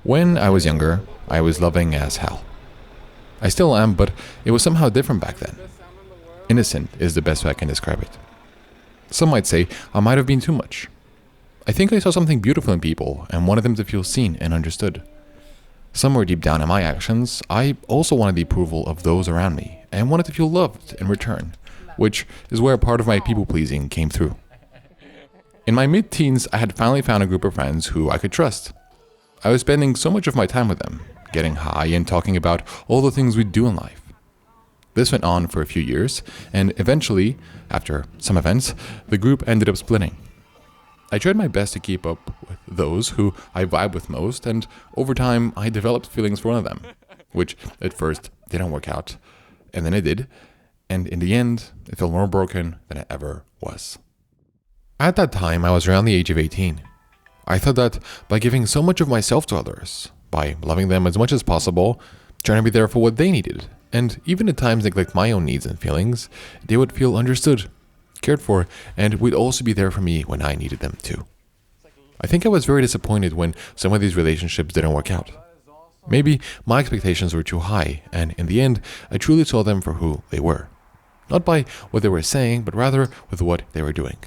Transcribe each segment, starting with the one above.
When I was younger, I was loving as hell. I still am, but it was somehow different back then. Innocent is the best way I can describe it. Some might say I might have been too much. I think I saw something beautiful in people and wanted them to feel seen and understood. Somewhere deep down in my actions, I also wanted the approval of those around me and wanted to feel loved in return, which is where part of my people-pleasing came through. In my mid-teens, I had finally found a group of friends who I could trust. I was spending so much of my time with them, getting high and talking about all the things we'd do in life. This went on for a few years, and eventually, after some events, the group ended up splitting. I tried my best to keep up with those who I vibe with most, and over time, I developed feelings for one of them, which at first didn't work out, and then it did, and in the end, it felt more broken than it ever was. At that time, I was around the age of 18. I thought that by giving so much of myself to others, by loving them as much as possible, trying to be there for what they needed, and even at times neglect my own needs and feelings, they would feel understood, cared for, and would also be there for me when I needed them too. I think I was very disappointed when some of these relationships didn't work out. Maybe my expectations were too high, and in the end, I truly saw them for who they were. Not by what they were saying, but rather with what they were doing.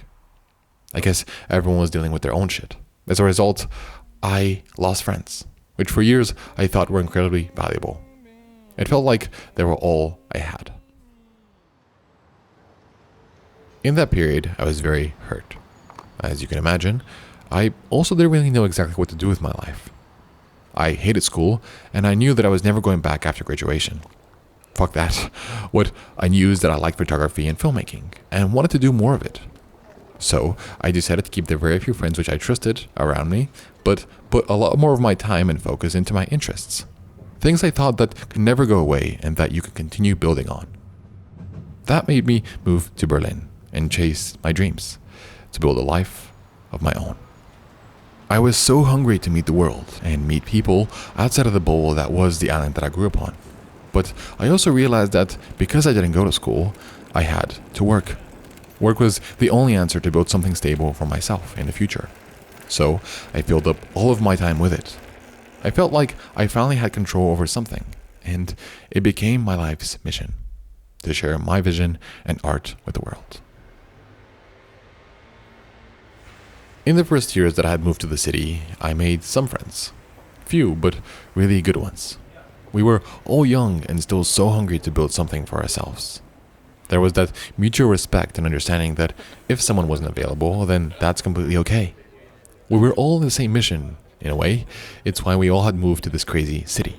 I guess everyone was dealing with their own shit. As a result, I lost friends, which for years I thought were incredibly valuable. It felt like they were all I had. In that period, I was very hurt. As you can imagine, I also didn't really know exactly what to do with my life. I hated school, and I knew that I was never going back after graduation. Fuck that. What I knew is that I liked photography and filmmaking, and wanted to do more of it. So I decided to keep the very few friends which I trusted around me, but put a lot more of my time and focus into my interests. Things I thought that could never go away and that you could continue building on. That made me move to Berlin and chase my dreams, to build a life of my own. I was so hungry to meet the world and meet people outside of the bowl that was the island that I grew up on. But I also realized that because I didn't go to school, I had to work. Work was the only answer to build something stable for myself in the future. So I filled up all of my time with it. I felt like I finally had control over something, and it became my life's mission, to share my vision and art with the world. In the first years that I had moved to the city, I made some friends. Few, but really good ones. We were all young and still so hungry to build something for ourselves. There was that mutual respect and understanding that if someone wasn't available, then that's completely okay. We were all in the same mission, in a way. It's why we all had moved to this crazy city,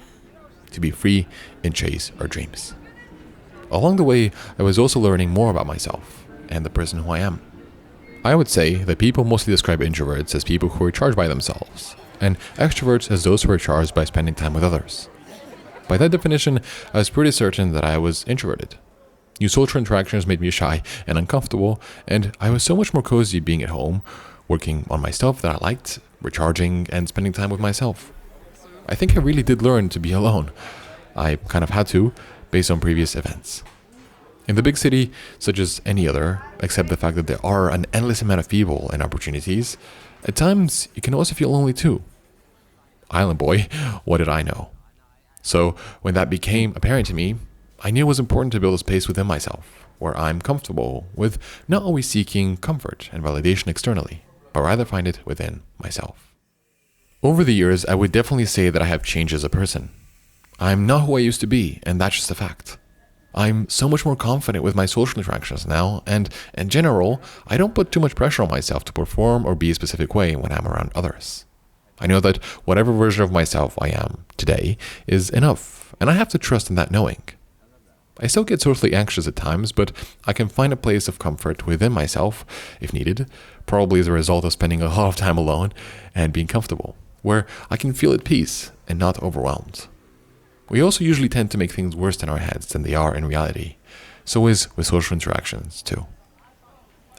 to be free and chase our dreams. Along the way, I was also learning more about myself and the person who I am. I would say that people mostly describe introverts as people who are charged by themselves, and extroverts as those who are charged by spending time with others. By that definition, I was pretty certain that I was introverted. New social interactions made me shy and uncomfortable, and I was so much more cozy being at home, working on my stuff that I liked, recharging, and spending time with myself. I think I really did learn to be alone. I kind of had to, based on previous events. In the big city, such as any other, except the fact that there are an endless amount of people and opportunities, at times you can also feel lonely too. Island boy, what did I know? So when that became apparent to me, I knew it was important to build a space within myself, where I'm comfortable with not always seeking comfort and validation externally, but rather find it within myself. Over the years, I would definitely say that I have changed as a person. I'm not who I used to be, and that's just a fact. I'm so much more confident with my social interactions now, and in general, I don't put too much pressure on myself to perform or be a specific way when I'm around others. I know that whatever version of myself I am today is enough, and I have to trust in that knowing. I still get socially anxious at times, but I can find a place of comfort within myself, if needed, probably as a result of spending a lot of time alone and being comfortable, where I can feel at peace and not overwhelmed. We also usually tend to make things worse in our heads than they are in reality, so is with social interactions too.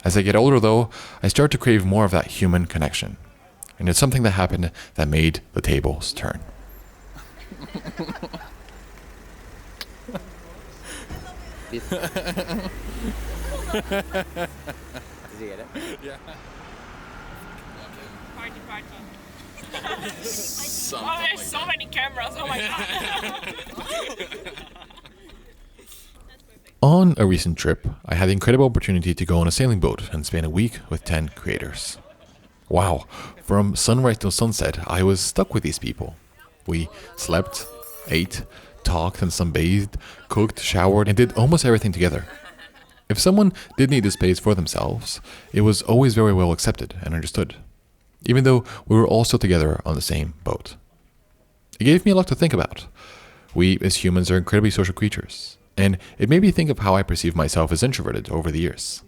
As I get older though, I start to crave more of that human connection, and it's something that happened that made the tables turn. Did you get it? Yeah. Party. Oh, there's so many cameras. Oh my god. On a recent trip, I had the incredible opportunity to go on a sailing boat and spend a week with 10 creators. Wow, from sunrise till sunset, I was stuck with these people. We slept, ate, talked and sunbathed, cooked, showered, and did almost everything together. If someone did need the space for themselves, it was always very well accepted and understood, even though we were all still together on the same boat. It gave me a lot to think about. We as humans are incredibly social creatures, and it made me think of how I perceive myself as introverted over the years.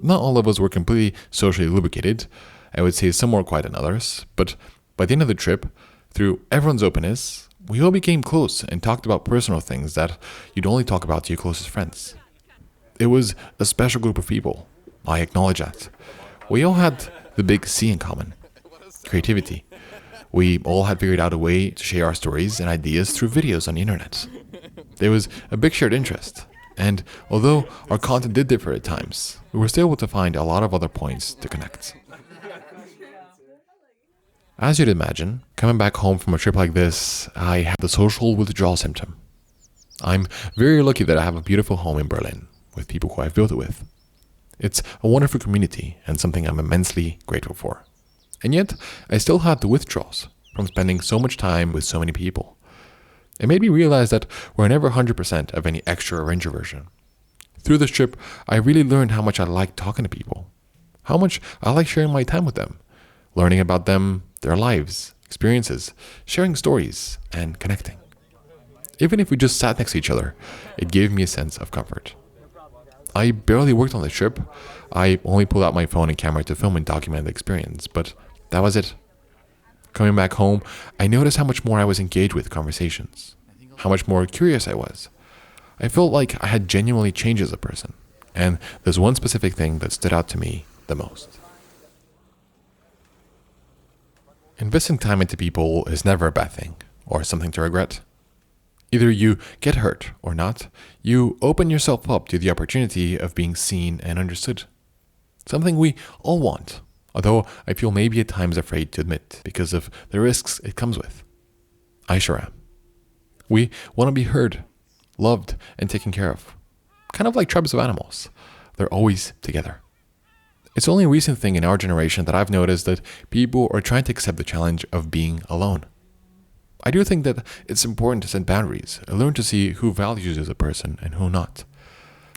Not all of us were completely socially lubricated. I would say some more quiet than others, but by the end of the trip, through everyone's openness, we all became close and talked about personal things that you'd only talk about to your closest friends. It was a special group of people. I acknowledge that. We all had the big C in common: creativity. We all had figured out a way to share our stories and ideas through videos on the internet. There was a big shared interest, and although our content did differ at times, we were still able to find a lot of other points to connect. As you'd imagine, coming back home from a trip like this, I had the social withdrawal symptom. I'm very lucky that I have a beautiful home in Berlin, with people who I've built it with. It's a wonderful community and something I'm immensely grateful for. And yet, I still had the withdrawals from spending so much time with so many people. It made me realize that we're never 100% of any extra or introversion. Through this trip, I really learned how much I like talking to people, how much I like sharing my time with them, learning about them, their lives, experiences, sharing stories, and connecting. Even if we just sat next to each other, it gave me a sense of comfort. I barely worked on the trip. I only pulled out my phone and camera to film and document the experience, but that was it. Coming back home, I noticed how much more I was engaged with conversations, how much more curious I was. I felt like I had genuinely changed as a person, and there's one specific thing that stood out to me the most. Investing time into people is never a bad thing, or something to regret. Either you get hurt or not, you open yourself up to the opportunity of being seen and understood. Something we all want, although I feel maybe at times afraid to admit because of the risks it comes with. I sure am. We want to be heard, loved, and taken care of. Kind of like tribes of animals. They're always together. It's only a recent thing in our generation that I've noticed that people are trying to accept the challenge of being alone. I do think that it's important to set boundaries and learn to see who values you as a person and who not.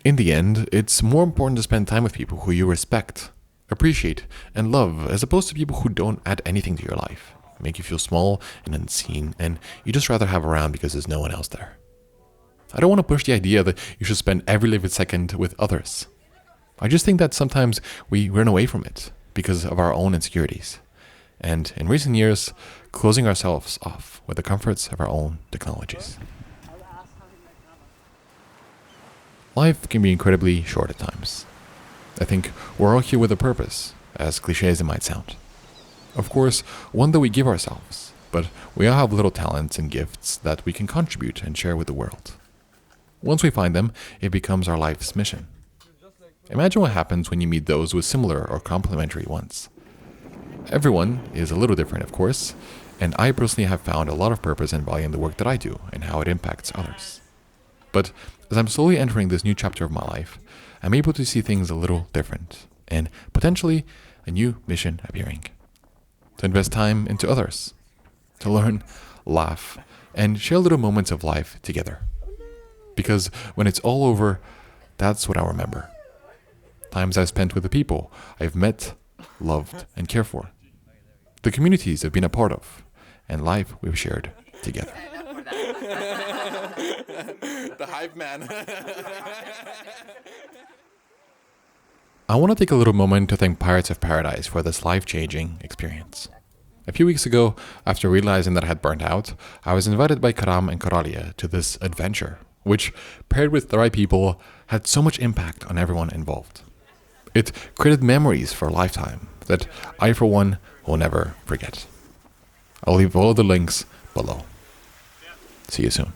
In the end, it's more important to spend time with people who you respect, appreciate, and love, as opposed to people who don't add anything to your life, make you feel small and unseen, and you just rather have around because there's no one else there. I don't want to push the idea that you should spend every living second with others. I just think that sometimes we run away from it because of our own insecurities, and in recent years, closing ourselves off with the comforts of our own technologies. Life can be incredibly short at times. I think we're all here with a purpose, as cliché as it might sound. Of course, one that we give ourselves, but we all have little talents and gifts that we can contribute and share with the world. Once we find them, it becomes our life's mission. Imagine what happens when you meet those with similar or complementary ones. Everyone is a little different, of course, and I personally have found a lot of purpose and value in the work that I do and how it impacts others. But as I'm slowly entering this new chapter of my life, I'm able to see things a little different and potentially a new mission appearing. To invest time into others, to learn, laugh, and share little moments of life together. Because when it's all over, that's what I'll remember. Times I've spent with the people I've met, loved, and cared for. The communities I've been a part of, and life we've shared together. The hype man. I want to take a little moment to thank Pirates of Paradise for this life-changing experience. A few weeks ago, after realizing that I had burnt out, I was invited by Karam and Karalia to this adventure, which, paired with the right people, had so much impact on everyone involved. It created memories for a lifetime that I, for one, will never forget. I'll leave all of the links below. See you soon.